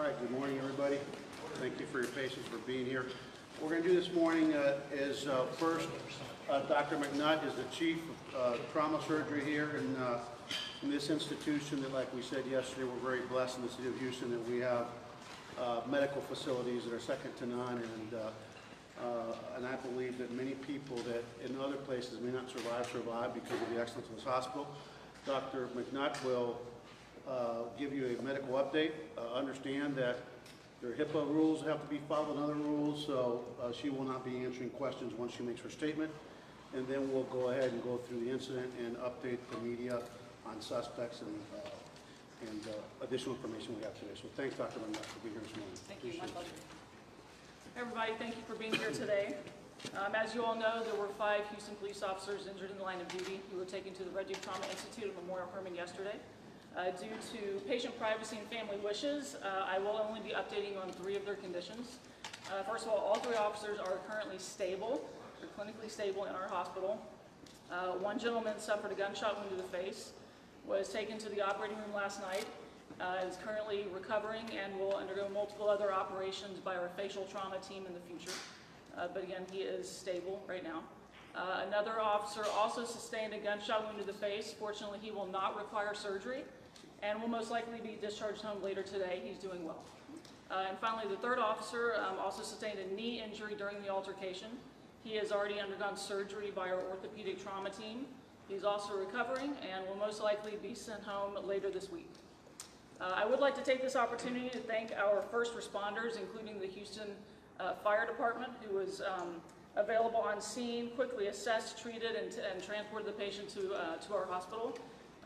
right, good morning, everybody. Thank you for your patience for being here. What we're going to do this morning is first, Dr. McNutt is the chief of trauma surgery here in this institution that, like we said yesterday, we're very blessed in the city of Houston that we have medical facilities that are second to none, and I believe that many people that in other places may not survive because of the excellence of this hospital. Dr. McNutt will give you a medical update. Understand that there are HIPAA rules that have to be followed and other rules, so she will not be answering questions once she makes her statement. And then we'll go ahead and go through the incident and update the media on suspects and additional information we have today. So thanks, Dr. McNutt, for being here this morning. Thank you. My pleasure. Everybody, thank you for being here today. As you all know, there were 5 Houston police officers injured in the line of duty who were taken to the Red Duke Trauma Institute at Memorial Hermann yesterday. Due to patient privacy and family wishes, I will only be updating on 3 of their conditions. First of all 3 officers are currently stable. They're clinically stable in our hospital. One gentleman suffered a gunshot wound to the face, was taken to the operating room last night, is currently recovering and will undergo multiple other operations by our facial trauma team in the future. But again, he is stable right now. Another officer also sustained a gunshot wound to the face. Fortunately, he will not require surgery and will most likely be discharged home later today. He's doing well. And finally, the 3rd officer also sustained a knee injury during the altercation. He has already undergone surgery by our orthopedic trauma team. He's also recovering and will most likely be sent home later this week. I would like to take this opportunity to thank our first responders, including the Houston Fire Department, who was available on scene, quickly assessed, treated, and transported the patient to our hospital.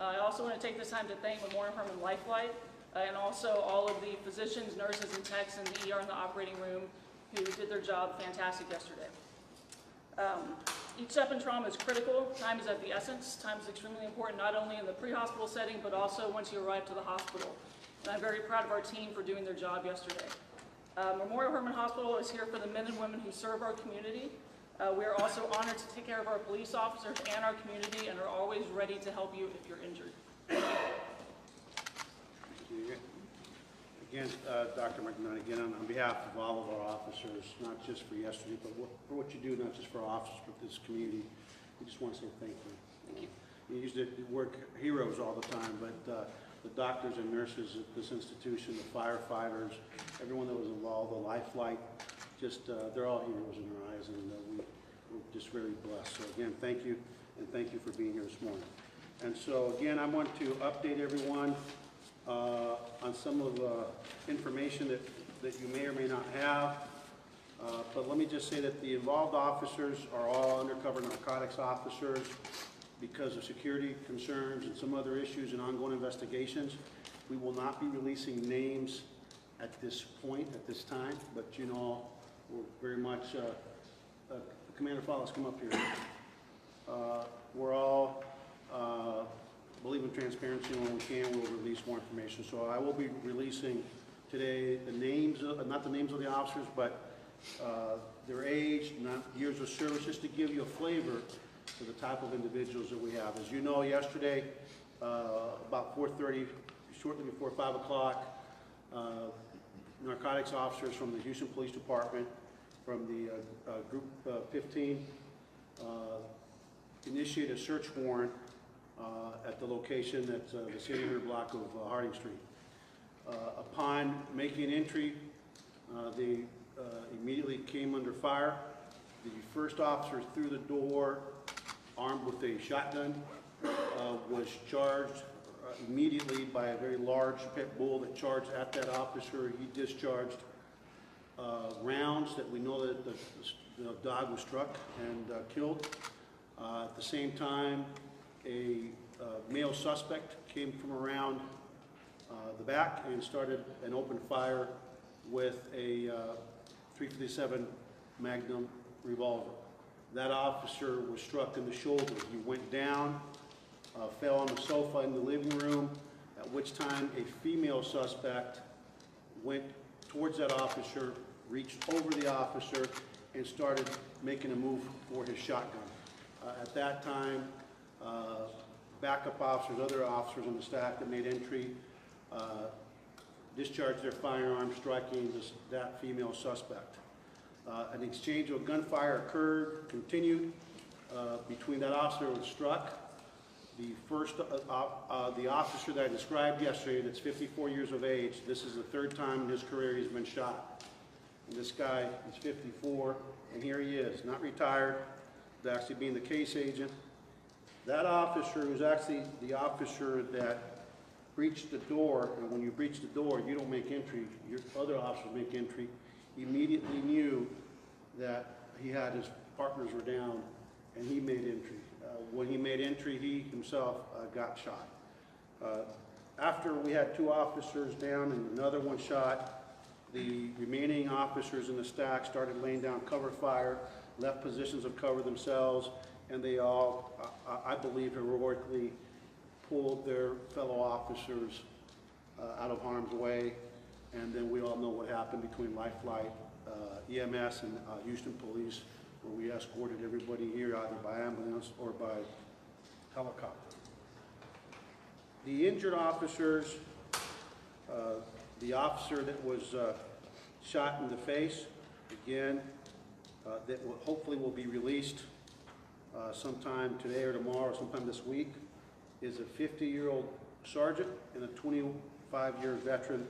I also want to take this time to thank Memorial Hermann Lifelight and also all of the physicians, nurses, and techs in the ER in the operating room who did their job fantastic yesterday. Each step in trauma is critical. Time is of the essence. Time is extremely important, not only in the pre-hospital setting, but also once you arrive to the hospital. And I'm very proud of our team for doing their job yesterday. Memorial Hermann Hospital is here for the men and women who serve our community. We are also honored to take care of our police officers and our community and are always ready to help you if you're injured. Thank you. Again, Dr. McNutt, again, on behalf of all of our officers, not just for yesterday, but for what you do, not just for our officers, but this community, we just want to say thank you. Thank you. You use the word heroes all the time, but the doctors and nurses at this institution, the firefighters, everyone that was involved, the Lifelight, just they're all heroes in our eyes, and we're just very blessed. So again, thank you, and thank you for being here this morning. And so again, I want to update everyone on some of the information that you may or may not have. But let me just say that the involved officers are all undercover narcotics officers because of security concerns and some other issues and ongoing investigations. We will not be releasing names at this point, at this time, but you know, we're very much, Commander Follis, come up here. We're all believe in transparency, and when we can, we'll release more information. So I will be releasing today the names, not the names of the officers, but their age, not years of service, just to give you a flavor for the type of individuals that we have. As you know, yesterday, about 4:30, shortly before 5 o'clock, narcotics officers from the Houston Police Department, from the Group 15, initiated a search warrant at the location at the 800 block of Harding Street. Upon making entry, they immediately came under fire. The first officer through the door, armed with a shotgun, was charged immediately by a very large pit bull that charged at that officer. He discharged rounds that we know that the dog was struck and killed. At the same time, a male suspect came from around the back and started an open fire with a .357 Magnum revolver. That officer was struck in the shoulder. He went down, fell on the sofa in the living room, at which time a female suspect went towards that officer, reached over the officer, and started making a move for his shotgun. At that time, backup officers, other officers on the staff that made entry, discharged their firearm, striking that female suspect. An exchange of gunfire continued between that officer who was struck. The officer that I described yesterday, that's 54 years of age, this is the third time in his career he's been shot. And this guy is 54, and here he is, not retired, but actually being the case agent. That officer who's actually the officer that breached the door, and when you breach the door, you don't make entry, your other officers make entry, immediately knew that he had his partners were down, and he made entry. When he made entry, he himself got shot. After we had 2 officers down and another one shot, the remaining officers in the stack started laying down cover fire, left positions of cover themselves, and they all, I believe, heroically pulled their fellow officers out of harm's way. And then we all know what happened between Life Flight, EMS, and Houston Police, where we escorted everybody here either by ambulance or by helicopter. The injured officers, the officer that was shot in the face, again, that hopefully will be released sometime today or tomorrow, sometime this week, is a 50-year-old sergeant and a 25-year veteran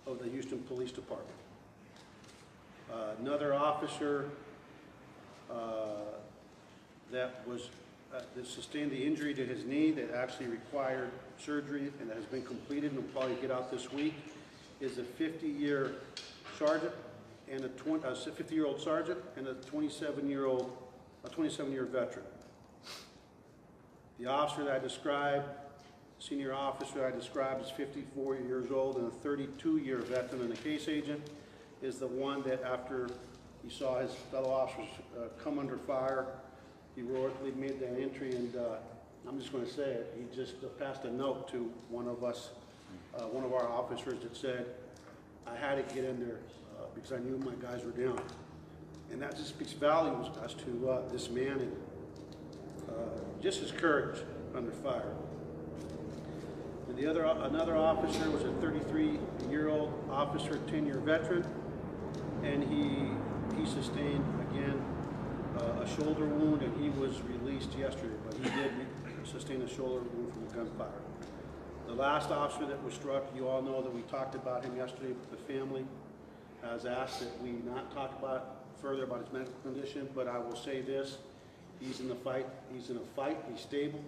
of the Houston Police Department. Another officer that sustained the injury to his knee that actually required surgery and that has been completed and will probably get out this week is a 50-year sergeant and a 50-year-old sergeant and a 27-year veteran. The officer that I described, senior officer that I described, is 54 years old and a 32-year veteran and a case agent, is the one that after he saw his fellow officers come under fire, he heroically made that entry, and I'm just going to say it, he just passed a note to one of us, one of our officers that said, I had to get in there because I knew my guys were down. And that just speaks volumes as to this man and just his courage under fire. And another officer was a 33-year-old officer, 10-year veteran, and he sustained, again, a shoulder wound, and he was released yesterday, but he did sustain a shoulder wound from the gunfire. The last officer that was struck, you all know that we talked about him yesterday, but the family has asked that we not talk further about his medical condition, but I will say this, he's in a fight, he's stable,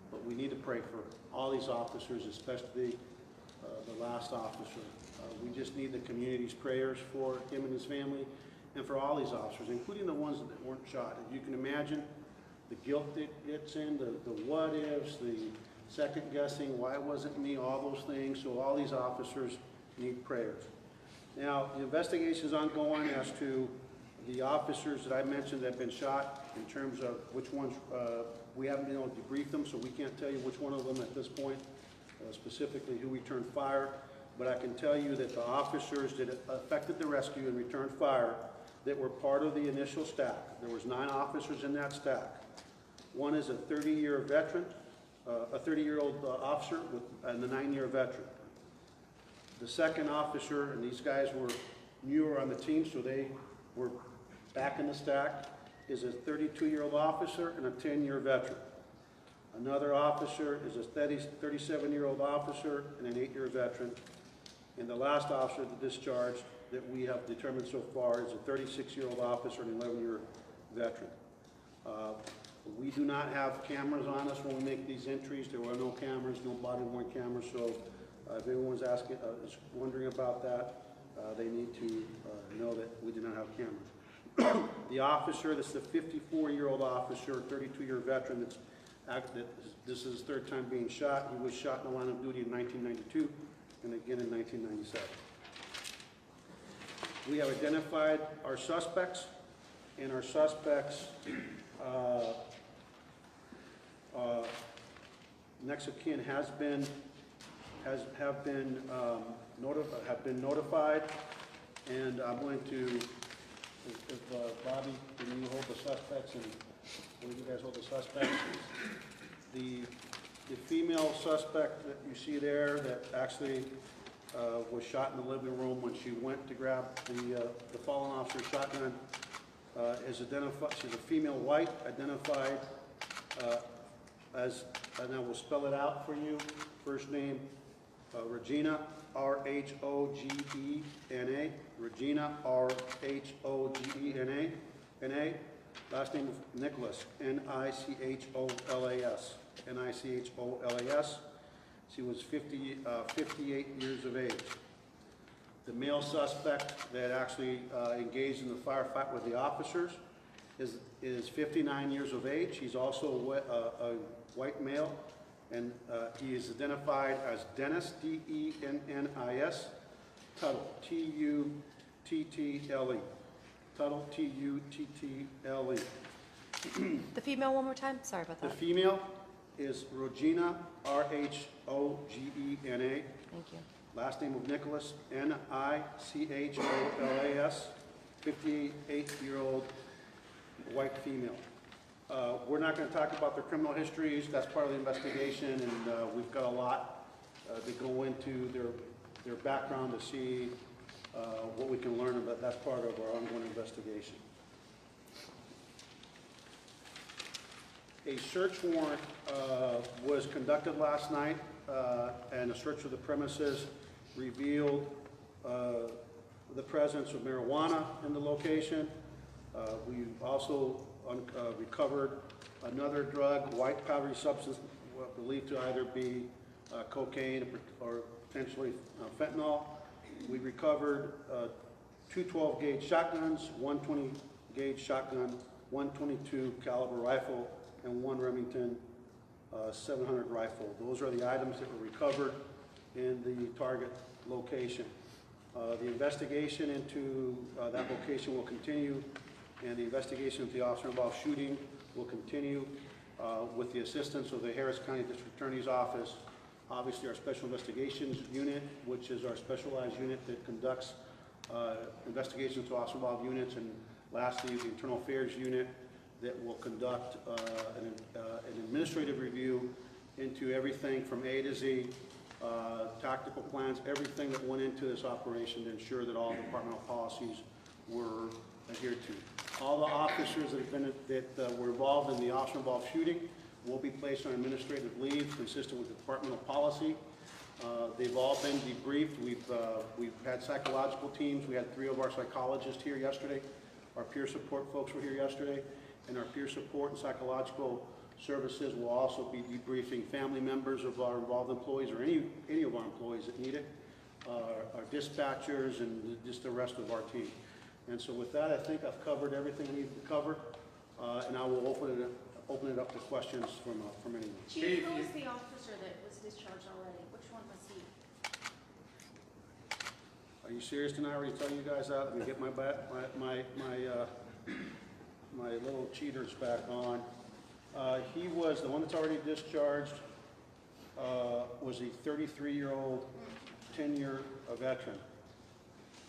but we need to pray for all these officers, especially the last officer. We just need the community's prayers for him and his family, and for all these officers, including the ones that weren't shot. If you can imagine the guilt that it's in, the what-ifs, the second-guessing, why wasn't me, all those things. So all these officers need prayers. Now, the investigation is ongoing as to the officers that I mentioned that have been shot, in terms of which ones, we haven't been able to debrief them, so we can't tell you which one of them at this point, specifically who returned fire. But I can tell you that the officers that effected the rescue and returned fire that were part of the initial stack, there was 9 officers in that stack. One is a 30-year veteran, a 30-year-old officer and a 9-year veteran. The second officer, and these guys were newer on the team, so they were back in the stack, is a 32-year-old officer and a 10-year veteran. Another officer is a 37-year-old officer and an 8-year veteran. And the last officer that discharged that we have determined so far is a 36-year-old officer and an 11-year veteran. We do not have cameras on us when we make these entries. There were no cameras, no body-worn cameras, so if anyone's asking, is wondering about that, they need to know that we do not have cameras. The officer, this is a 54-year-old officer, 32-year veteran this is his 3rd time being shot. He was shot in the line of duty in 1992 and again in 1997. We have identified our suspects, and our suspects next of kin have been notified, and I'm going to, if Bobby, can you hold the suspects, and will you guys hold the suspects? The female suspect that you see there that actually was shot in the living room when she went to grab the fallen officer's shotgun. Is identified, she's a female white, identified as, and I will spell it out for you. First name, Regina, R-H-O-G-E-N-A. Regina, R-H-O-G-E-N-A. Last name of Nicholas, N-I-C-H-O-L-A-S. N-I-C-H-O-L-A-S. She was 58 years of age. The male suspect that actually engaged in the firefight with the officers is 59 years of age. He's also a white male, and he is identified as Dennis, D-E-N-N-I-S, Tuttle, T-U-T-T-L-E. Tuttle, T-U-T-T-L-E. The female one more time? Sorry about The that. female is Regina, R-H-O-G-E-N-A. Thank you. Last name of Nicholas, N-I-C-H-O-L-A-S, 58-year-old white female. We're not going to talk about their criminal histories. That's part of the investigation, and we've got a lot to go into their background to see what we can learn about. That's part of our ongoing investigation. A search warrant was conducted last night, and a search of the premises revealed the presence of marijuana in the location. We also recovered another drug, white powdery substance, believed to either be cocaine or potentially fentanyl. We recovered 2 12-gauge shotguns, 1 20-gauge shotgun, 1 22 caliber rifle, and 1 Remington 700 rifle. Those are the items that were recovered in the target location. The investigation into that location will continue, and the investigation of the officer-involved shooting will continue with the assistance of the Harris County District Attorney's Office. Obviously, our Special Investigations Unit, which is our specialized unit that conducts investigations to officer-involved units, and lastly, the Internal Affairs Unit that will conduct an administrative review into everything from A to Z, tactical plans, everything that went into this operation to ensure that all departmental policies were adhered to. All the officers that were involved in the officer-involved shooting will be placed on administrative leave consistent with the departmental policy. They've all been debriefed. We've had psychological teams. We had 3 of our psychologists here yesterday. Our peer support folks were here yesterday. And our peer support and psychological services will also be debriefing family members of our involved employees or any of our employees that need it, our dispatchers, and just the rest of our team. And so with that, I think I've covered everything I need to cover, and I will open it up to questions from anyone. Chief, who was the officer that was discharged already? Which one was he? Are you serious tonight? I already tell you guys that? Let me get my little cheaters back on. He was the one that's already discharged. Was a 33-year-old, 10-year veteran,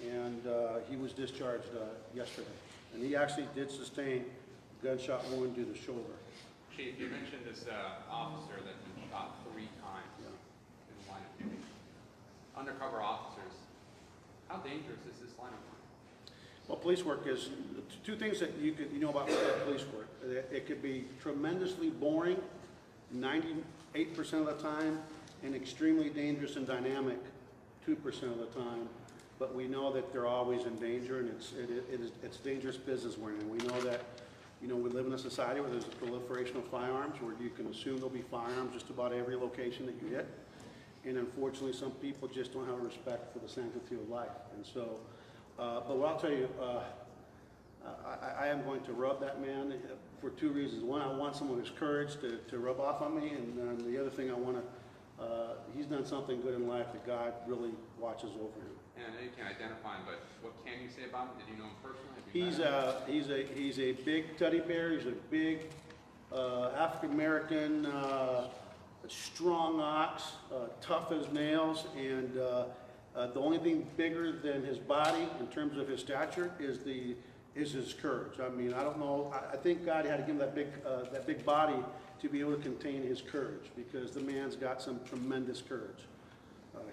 and he was discharged yesterday. And he actually did sustain a gunshot wound to the shoulder. Chief, you mentioned this officer that's been shot 3 times in the line of duty. Undercover officers, how dangerous is this line of work? Well, police work is 2 things that you know about police work. It could be tremendously boring 98% of the time, and extremely dangerous and dynamic 2% of the time. But we know that they're always in danger, and it's dangerous business we're in. We know that, we live in a society where there's a proliferation of firearms, where you can assume there'll be firearms just about every location that you hit. And unfortunately, some people just don't have respect for the sanctity of life. And so, but what I'll tell you, I am going to rub that man for 2 reasons. One, I want someone who's courage to rub off on me, and the other thing I want to, he's done something good in life that God really watches over him. And I know you can't identify him, but what can you say about him? Did you know him personally? He's a big teddy bear. He's a big African American, strong ox, tough as nails, and the only thing bigger than his body in terms of his stature is his courage. I mean, I don't know. I think God had to give him that big body to be able to contain his courage, because the man's got some tremendous courage.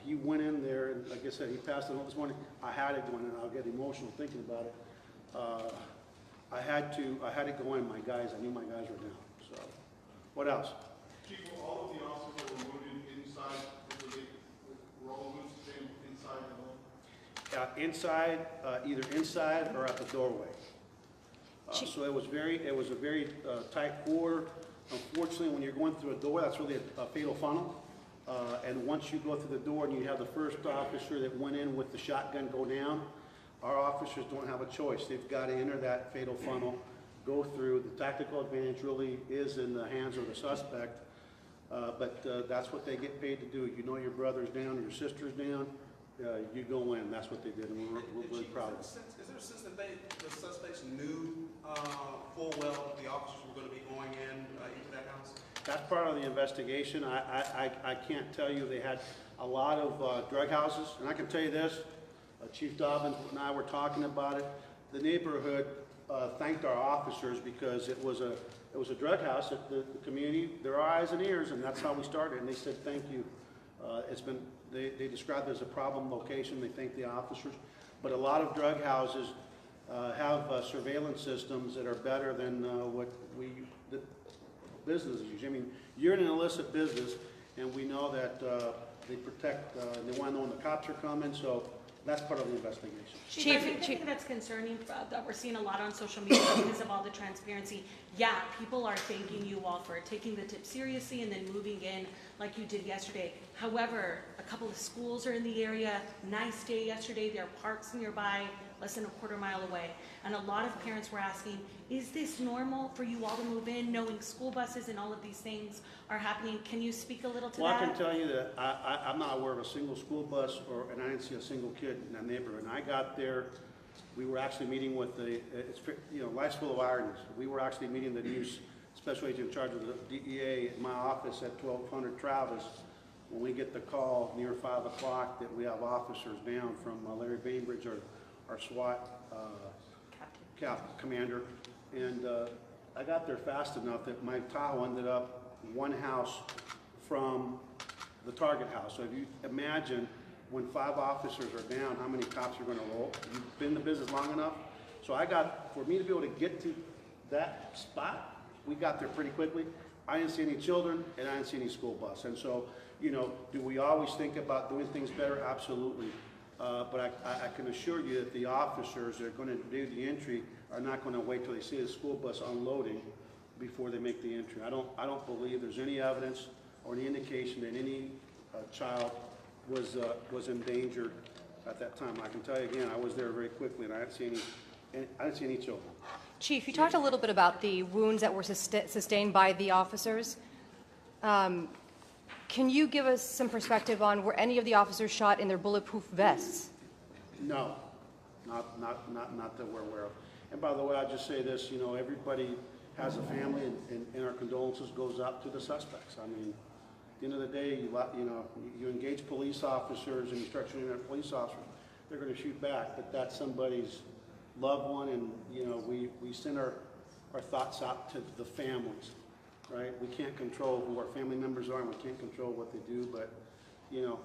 He went in there, and like I said, he passed it on this morning. I had to go in, and I'll get emotional thinking about it. I had to go in. My guys, I knew my guys were down. So, what else? Chief, were all of the officers that were wounded inside, were all wounds sustained inside the home? Inside, either inside or at the doorway. So it was a very tight quarter. Unfortunately, when you're going through a door, that's really a fatal funnel. And once you go through the door and you have the first officer that went in with the shotgun go down, our officers don't have a choice. They've got to enter that fatal funnel, go through. The tactical advantage really is in the hands of the suspect, but that's what they get paid to do. You know your brother's down, your sister's down, you go in. That's what they did, and we're really proud of it. Is there a sense that the suspects knew full well the officers were going to be going into that house? That's part of the investigation. I can't tell you. They had a lot of drug houses, and I can tell you this, Chief Dobbins and I were talking about it. The neighborhood thanked our officers because it was a drug house at the community. There are eyes and ears, and that's how we started, and they said thank you. They described it as a problem location. They thanked the officers. But a lot of drug houses have surveillance systems that are better than what the businesses use. I mean, you're in an illicit business, and we know that they protect, they want to know when the cops are coming, so that's part of the investigation. Chief, I think that's concerning, that we're seeing a lot on social media because of all the transparency. Yeah, people are thanking you all for taking the tip seriously and then moving in like you did yesterday. However, a couple of schools are in the area. Nice day yesterday. There are parks nearby, less than a quarter mile away. And a lot of parents were asking, is this normal for you all to move in, knowing school buses and all of these things are happening? Can you speak a little to that? Well, I can tell you that I'm not aware of a single school bus, and I didn't see a single kid in that neighborhood. And I got there, we were actually meeting with life's full of ironies. We were actually meeting the new special agent in charge of the DEA in my office at 1200 Travis when we get the call near 5 o'clock that we have officers down from Larry Bainbridge, our SWAT commander. And I got there fast enough that my Tahoe ended up one house from the target house. So if you imagine when 5 officers are down, how many cops are going to roll? You've been in the business long enough. So for me to be able to get to that spot, we got there pretty quickly. I didn't see any children, and I didn't see any school bus. And so, do we always think about doing things better? Absolutely. But I can assure you that the officers that are going to do the entry are not going to wait till they see the school bus unloading before they make the entry. I don't believe there's any evidence or any indication that any child was endangered at that time. I can tell you again, I was there very quickly, and I didn't see any children. Chief, you talked a little bit about the wounds that were sustained by the officers. Can you give us some perspective on were any of the officers shot in their bulletproof vests? No, not that we're aware of. And by the way, I'll just say this, everybody has a family, and our condolences goes out to the suspects. I mean, at the end of the day, you engage police officers and you start shooting at police officers, they're going to shoot back, but that's somebody's loved one, and we send our thoughts out to the families, right? We can't control who our family members are, and we can't control what they do, but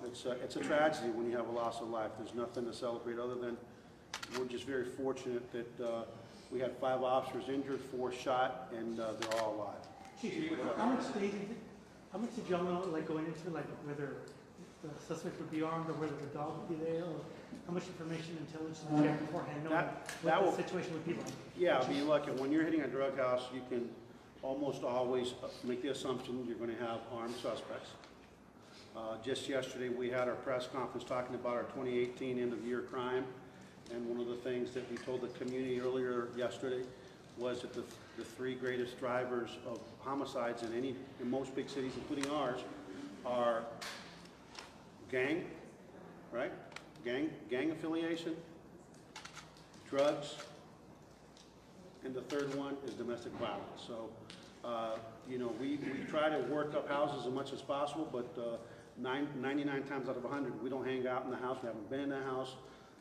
it's a tragedy when you have a loss of life. There's nothing to celebrate other than we're just very fortunate that we had 5 officers injured, 4 shot, and they're all alive. Chief, how much did y'all know, going into, whether the suspect would be armed or whether the dog would be there, or how much information and intelligence did you have beforehand knowing what the situation would be like? Yeah, I mean, look, when you're hitting a drug house, you can almost always make the assumption you're going to have armed suspects. Just yesterday, we had our press conference talking about our 2018 end-of-year crime, and one of the things that we told the community earlier yesterday was that the 3 greatest drivers of homicides in most big cities, including ours, are gang, right? Gang affiliation, drugs, and the third one is domestic violence. So, we try to work up houses as much as possible, but 99 times out of 100, we don't hang out in the house. We haven't been in the house.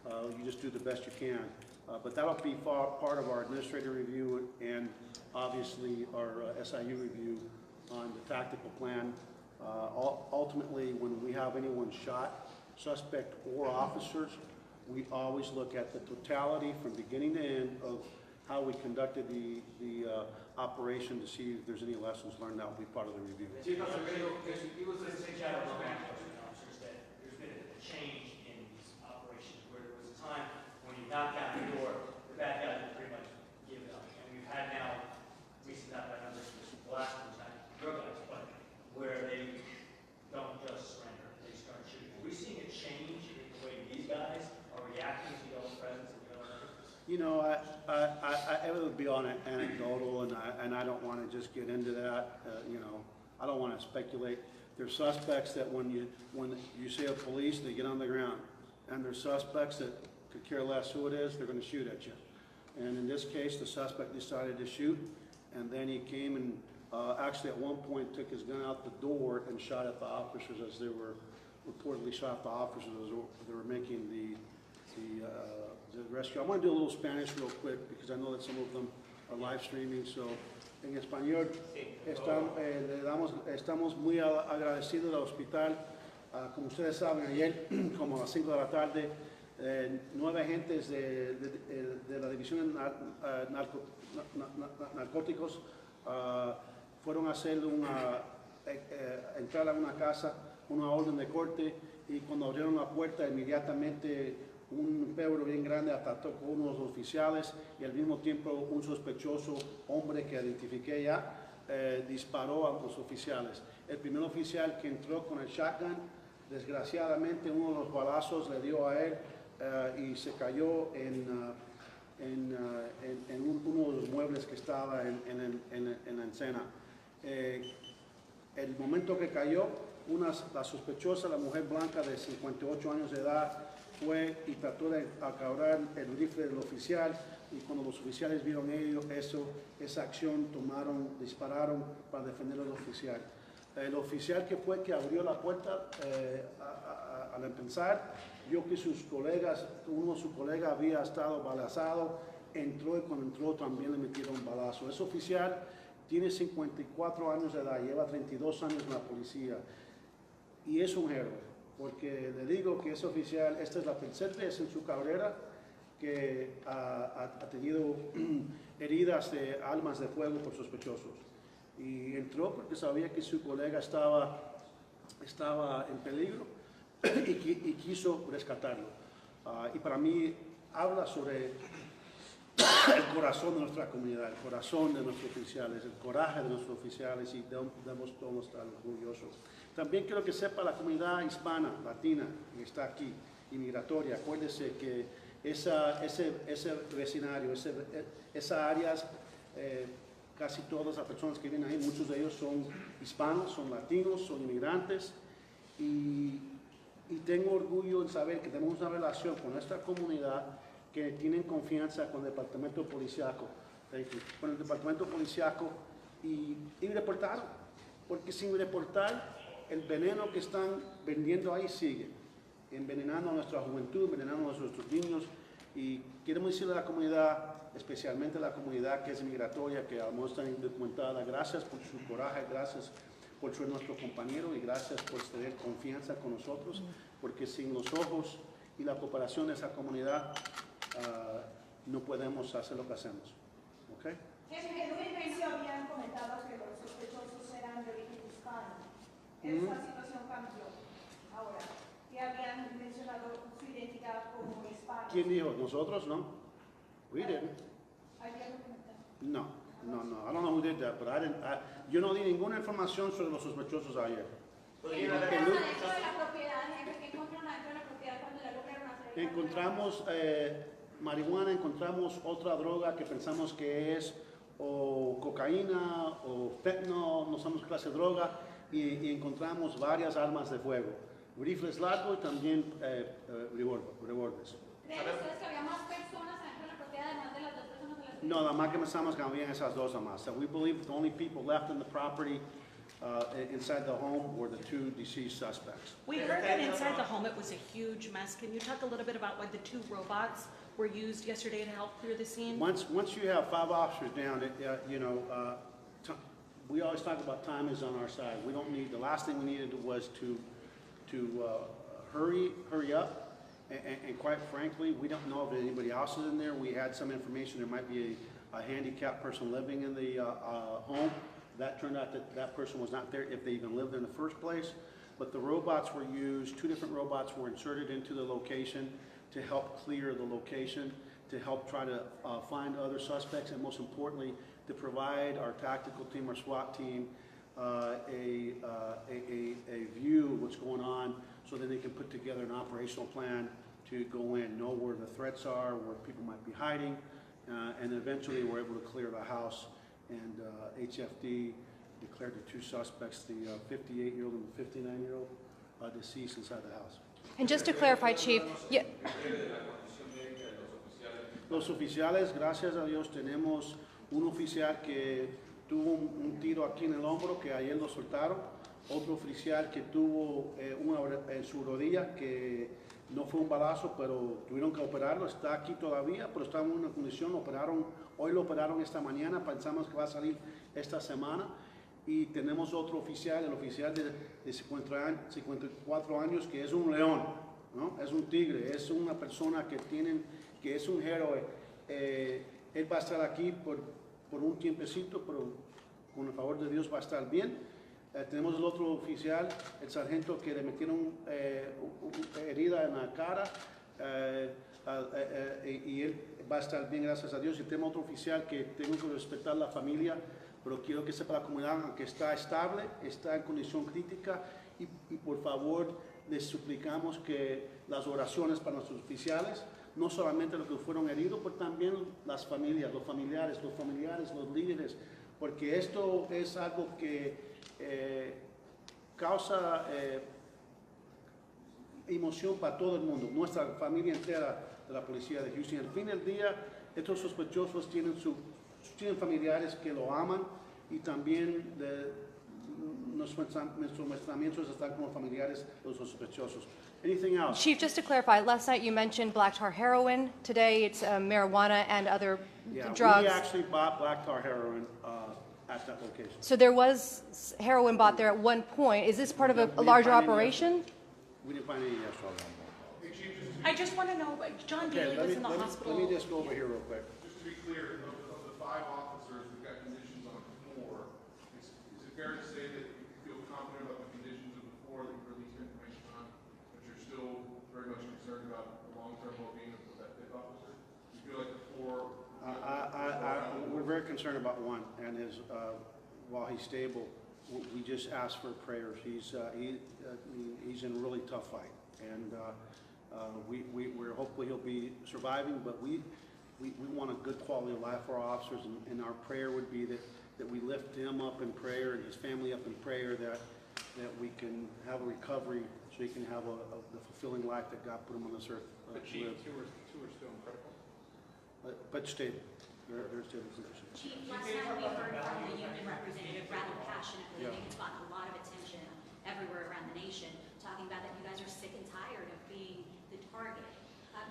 You just do the best you can. But that'll be part of our administrative review and obviously our SIU review on the tactical plan Ultimately, when we have anyone shot, suspect or officers, we always look at the totality from beginning to end of how we conducted the operation to see if there's any lessons learned. That will be part of the review. Chief, I'm going to say Shadow officers that there's been a change in these operations where there was a time when you knocked down the door, the bad guys would pretty much give it up. And we've had now, recent not by numbers, the last one's not your guys, but where they don't just surrender, they start shooting. Are we seeing a change in the way these guys are reacting to your presence and your You know, I would be on it anecdotal, and I don't want to just get into that. You know, I don't want to speculate. There's suspects that when you say a police, they get on the ground, and there's suspects that could care less who it is. They're going to shoot at you. And in this case, the suspect decided to shoot, and then he came and actually at one point took his gun out the door and shot at the officers as they were reportedly shot at the officers as they were making the rescue. I want to do a little Spanish real quick because I know that some of them are live streaming. So, en español, estamos muy agradecidos al hospital. Como ustedes saben, ayer, como a las 5 de la tarde, 9 agentes de la División de Narcóticos fueron a hacer entrar a una casa, una orden de corte, y cuando abrieron la puerta, inmediatamente un perro bien grande atacó con unos oficiales y al mismo tiempo un sospechoso hombre que identifiqué ya disparó a los oficiales. El primer oficial que entró con el shotgun, desgraciadamente uno de los balazos le dio a él y se cayó en uno de los muebles que estaba en la encena. El momento que cayó, la sospechosa, la mujer blanca de 58 años de edad, fue y trató de acabar el rifle del oficial, y cuando los oficiales vieron esa acción, dispararon para defender al oficial. El oficial que abrió la puerta al empezar, vio que uno de sus colegas había estado balazado, entró y cuando entró también le metieron un balazo. Ese oficial tiene 54 años de edad, lleva 32 años en la policía y es un héroe. Porque le digo que ese oficial, esta es la tercera vez en su carrera que ha tenido heridas de armas de fuego por sospechosos. Y entró porque sabía que su colega estaba en peligro y quiso rescatarlo. Y para mí habla sobre el corazón de nuestra comunidad, el corazón de nuestros oficiales, el coraje de nuestros oficiales, y debemos todos estar orgullosos. También quiero que sepa la comunidad hispana, latina, que está aquí, inmigratoria. Acuérdese que ese vecindario, esas áreas, casi todas las personas que vienen ahí, muchos de ellos son hispanos, son latinos, son inmigrantes, y tengo orgullo en saber que tenemos una relación con nuestra comunidad, que tienen confianza con el departamento policiaco, con el departamento policiaco, y reportaron, porque sin reportar, el veneno que están vendiendo ahí sigue, envenenando a nuestra juventud, envenenando a nuestros niños. Y queremos decirle a la comunidad, especialmente a la comunidad que es migratoria, que aún está indocumentada, gracias por su coraje, gracias por ser nuestro compañero y gracias por tener confianza con nosotros, porque sin los ojos y la cooperación de esa comunidad no podemos hacer lo que hacemos. ¿Okay? En un inicio habían comentado que los sospechosos eran de origen hispano. Esta situación cambió ahora. Y habían mencionado su identidad como hispano. ¿Quién dijo? ¿Nosotros? No. We didn't. ¿Habían comentado? No. I don't know who did that, but yo no di ninguna información sobre los sospechosos ayer. ¿Qué encontraron dentro de la propiedad, jefe? ¿Qué encontraron dentro de la propiedad cuando la lograron hacer? Encontramos marihuana, encontramos otra droga que pensamos que es o cocaína o fentanyl, no sabemos qué clase de droga, y encontramos varias armas de fuego, rifles largos y también revólveres. ¿Creen ustedes que había más personas dentro de la propiedad además de las dos personas de las No, nada más que pensamos que habían esas dos más. So we believe the only people left in the property inside the home were the two deceased suspects. We heard that inside the home it was a huge mess. Can you talk a little bit about why the 2 robots were used yesterday to help clear the scene? Once you have 5 officers down, we always talk about time is on our side. We don't need, the last thing we needed was to hurry up. And quite frankly, we don't know if anybody else is in there. We had some information there might be a handicapped person living in the home. That turned out that person was not there if they even lived in the first place. But the robots were used, 2 different robots were inserted into the location to help clear the location, to help try to find other suspects, and most importantly, to provide our tactical team, our SWAT team, a view of what's going on so that they can put together an operational plan to go in, know where the threats are, where people might be hiding, and eventually we're able to clear the house. And HFD declared the 2 suspects, the 58-year-old and the 59-year-old, deceased inside the house. And just to clarify, Chief, yeah, Los oficiales, gracias a Dios, tenemos un oficial que tuvo un tiro aquí en el hombro, que ayer lo soltaron. Otro oficial que tuvo una en su rodilla, que no fue un balazo, pero tuvieron que operarlo. Está aquí todavía, pero está en una condición. Hoy lo operaron esta mañana. Pensamos que va a salir esta semana. Y tenemos otro oficial, el oficial de 54 años, que es un león, ¿no? Es un tigre, es una persona que es un héroe. Él va a estar aquí por un tiempecito, pero con el favor de Dios va a estar bien. Tenemos el otro oficial, el sargento, que le metieron herida en la cara, y él va a estar bien, gracias a Dios. Y tenemos otro oficial que tengo que respetar la familia, pero quiero que sepa la comunidad que está estable, está en condición crítica, y por favor les suplicamos que las oraciones para nuestros oficiales, no solamente los que fueron heridos, pero también las familias, los familiares, los líderes, porque esto es algo que causa emoción para todo el mundo, nuestra familia entera de la policía de Houston. Al fin del día, estos sospechosos tienen familiares que lo aman, y también nuestros pensamientos están con los familiares de los sospechosos. Anything else? Chief, just to clarify, last night you mentioned black tar heroin. Today it's marijuana and other drugs. We actually bought black tar heroin at that location. So there was heroin bought there at one point. Is this part of a larger operation? We didn't find any yesterday. I just want to know, John Daly was in the hospital. Let me just go over here real quick. Just to be clear, of the 5 officers who've got conditions on the floor, is it fair to say that you feel confident about the conditions of the floor that you've released information on, but you're still very much concerned about the long-term well-being of that 5th officer? You feel like the floor... We're very concerned about one, and while he's stable, we just ask for prayers. He's in a really tough fight, and we're hopefully he'll be surviving. But we want a good quality of life for our officers, and our prayer would be that we lift him up in prayer and his family up in prayer, that we can have a recovery so he can have the fulfilling life that God put him on this earth. But Chief, 2 are still in critical. But stable. They're stable conditions. Chief, last time we heard from the union representative rather passionately. I think it's gotten a lot of attention everywhere around the nation, talking about that you guys are sick and tired of being the target.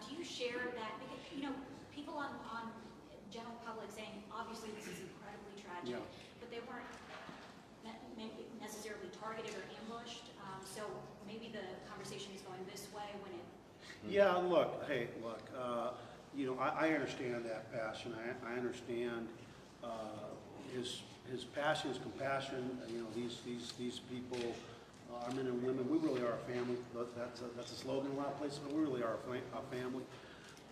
Do you share that? Because, people on general public saying, obviously this is incredibly tragic, but they weren't maybe necessarily targeted or ambushed. So maybe the conversation is going this way when it... Yeah, look, I understand that passion. I understand his passion, his compassion. These people, our men and women, we really are a family. That's a slogan in a lot of places, but we really are a family.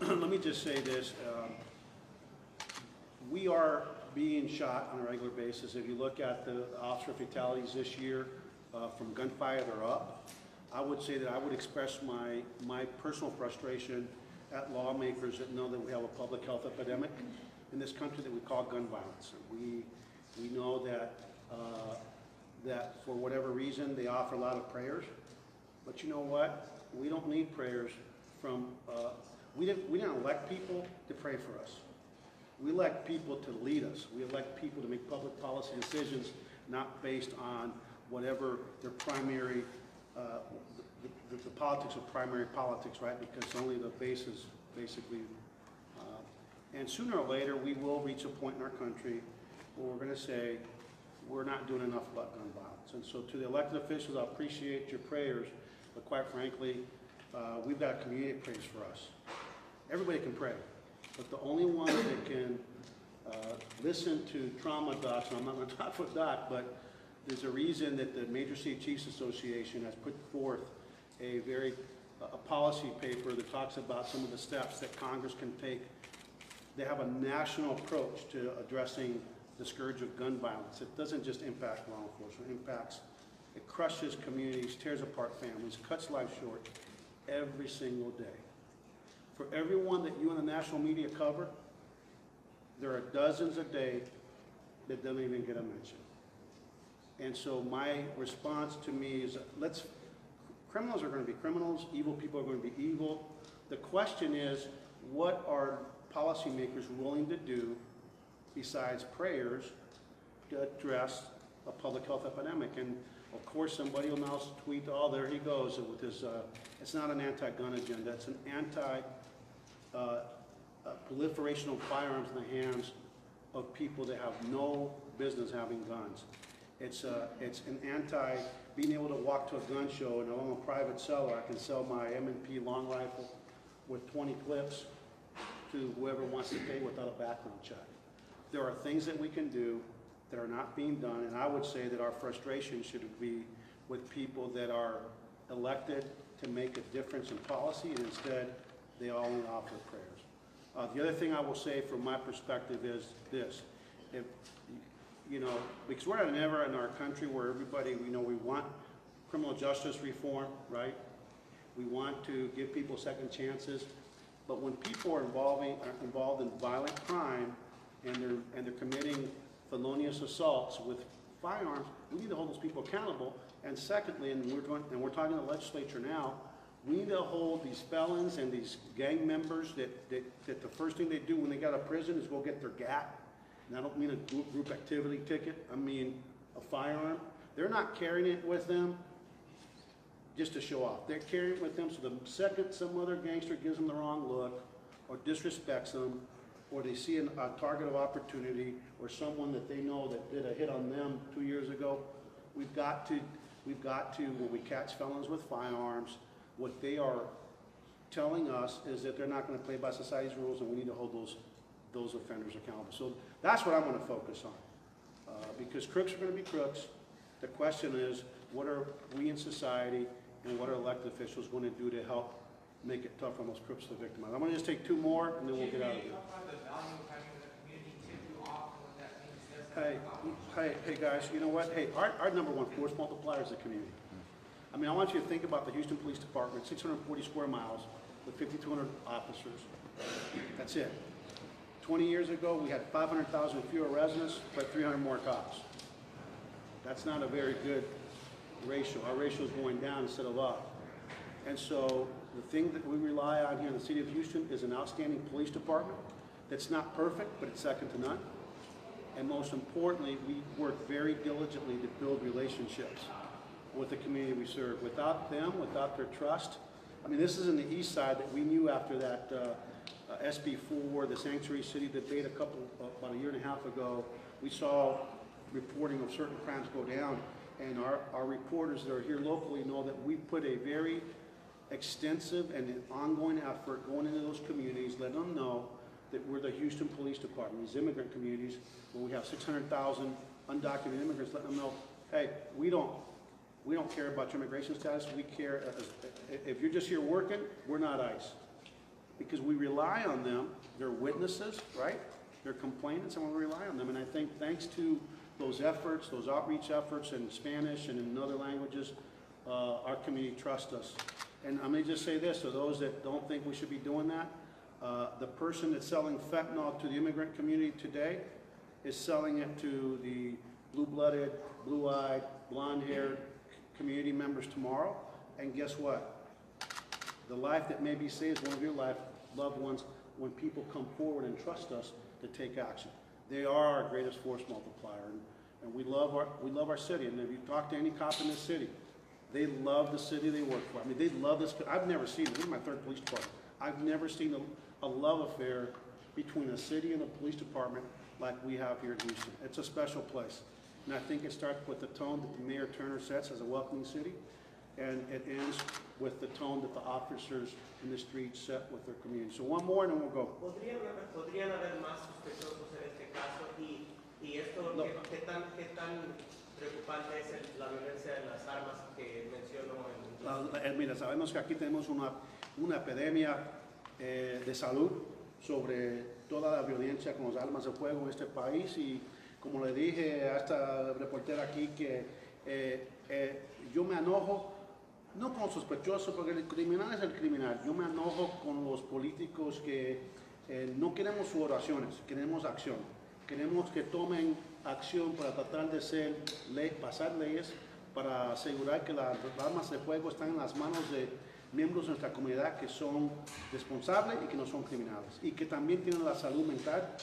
Let me just say this. We are being shot on a regular basis. If you look at the officer fatalities this year, from gunfire, they're up. I would say that I would express my personal frustration at lawmakers that know that we have a public health epidemic in this country that we call gun violence. We know that for whatever reason they offer a lot of prayers, but you know what? We don't need prayers from. We didn't elect people to pray for us. We elect people to lead us. We elect people to make public policy decisions, not based on whatever their primary. The politics of primary politics, right? Because only the bases, basically. And sooner or later, we will reach a point in our country where we're going to say, we're not doing enough about gun violence. And so to the elected officials, I appreciate your prayers, but quite frankly, we've got a community that prays for us. Everybody can pray, but the only one that can listen to trauma docs, and I'm not going to talk for Doc, but there's a reason that the Major City Chiefs Association has put forth a policy paper that talks about some of the steps that Congress can take. They have a national approach to addressing the scourge of gun violence. It doesn't just impact law enforcement, it crushes communities, tears apart families, cuts lives short every single day. For everyone that you in the national media cover, there are dozens a day that don't even get a mention. And so my response to me is, criminals are going to be criminals, evil people are going to be evil. The question is, what are policymakers willing to do besides prayers to address a public health epidemic? And of course somebody will now tweet, oh, there he goes with his, it's not an anti-gun agenda, it's an proliferation of firearms in the hands of people that have no business having guns. It's an anti, being able to walk to a gun show, and I'm a private seller, I can sell my M&P long rifle with 20 clips to whoever wants to pay without a background check. There are things that we can do that are not being done, and I would say that our frustration should be with people that are elected to make a difference in policy, and instead they only offer prayers. The other thing I will say from my perspective is this: if you know, because we're at an era in our country where everybody, we want criminal justice reform, right? We want to give people second chances, but when people are involved in violent crime and they're committing felonious assaults with firearms, we need to hold those people accountable. And secondly, and we're talking to the legislature now, we need to hold these felons and these gang members that the first thing they do when they get out of prison is go get their GAT. And I don't mean a group activity ticket, I mean a firearm. They're not carrying it with them just to show off. They're carrying it with them so the second some other gangster gives them the wrong look or disrespects them, or they see a target of opportunity or someone that they know that did a hit on them 2 years ago, we've got to, when we catch felons with firearms, what they are telling us is that they're not going to play by society's rules, and we need to hold those offenders accountable. So that's what I'm going to focus on, because crooks are going to be crooks. The question is, what are we in society and what are elected officials going to do to help make it tough on those crooks to victimize? I'm going to just take two more, and then we'll get out of here. Hey guys, you know what? Hey, our number one force multiplier is the community. I mean, I want you to think about the Houston Police Department, 640 square miles with 5,200 officers. That's it. 20 years ago, we had 500,000 fewer residents, but 300 more cops. That's not a very good ratio. Our ratio is going down instead of up. And so the thing that we rely on here in the city of Houston is an outstanding police department that's not perfect, but it's second to none. And most importantly, we work very diligently to build relationships with the community we serve. Without them, without their trust, I mean, this is in the east side that we knew after that SB4, the sanctuary city debate about a year and a half ago. We saw reporting of certain crimes go down, and our reporters that are here locally know that we put a very extensive and an ongoing effort going into those communities, letting them know that we're the Houston Police Department, these immigrant communities where we have 600,000 undocumented immigrants, letting them know, hey, we don't care about your immigration status. We care, if you're just here working, we're not ICE. Because we rely on them. They're witnesses, right? They're complainants, and we rely on them. And I think thanks to those efforts, those outreach efforts in Spanish and in other languages, our community trusts us. And I'm going to just say this, to those that don't think we should be doing that, the person that's selling fentanyl to the immigrant community today is selling it to the blue-blooded, blue-eyed, blonde-haired community members tomorrow. And guess what? The life that may be saved is one of your loved ones when people come forward and trust us to take action. They are our greatest force multiplier, and we love our city. And if you talk to any cop in this city, they love the city they work for. I mean, they love this. I've never seen it. This is my third police department. I've never seen a love affair between a city and a police department like we have here in Houston. It's a special place. And I think it starts with the tone that the Mayor Turner sets as a welcoming city, and it ends with the tone that the officers in the street set with their community. So one more and then we'll go. ¿Podrían haber más sospechosos en este caso? Y esto, No. ¿qué tan preocupante es la violencia de las armas que mencionó en Mira, sabemos que aquí tenemos una epidemia de salud sobre toda la violencia con las armas de fuego en este país, y como le dije a esta reportera aquí que yo me enojo no con los sospechosos, porque el criminal es el criminal. Yo me enojo con los políticos que no queremos sus oraciones, queremos acción. Queremos que tomen acción para tratar de pasar leyes para asegurar que las armas de fuego están en las manos de miembros de nuestra comunidad que son responsables y que no son criminales. Y que también tienen la salud mental,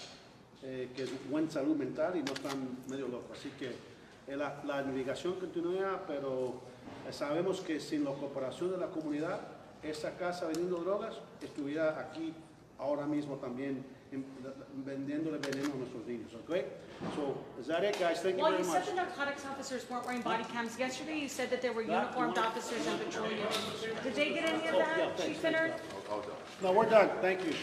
que es buena salud mental y no están medio locos. Así que la investigación continúa, pero sabemos que sin la cooperación de la comunidad, esa casa vendiendo drogas estuviera aquí ahora mismo también vendiéndole veneno a nuestros niños, okay? So, is that it, guys? Thank you Well, very you much. said the narcotics officers weren't wearing body cams. Yesterday, you said that there were uniformed officers in patrol units. Did they get any of Yeah, that, thanks, Chief Finner? No, we're done. Thank you.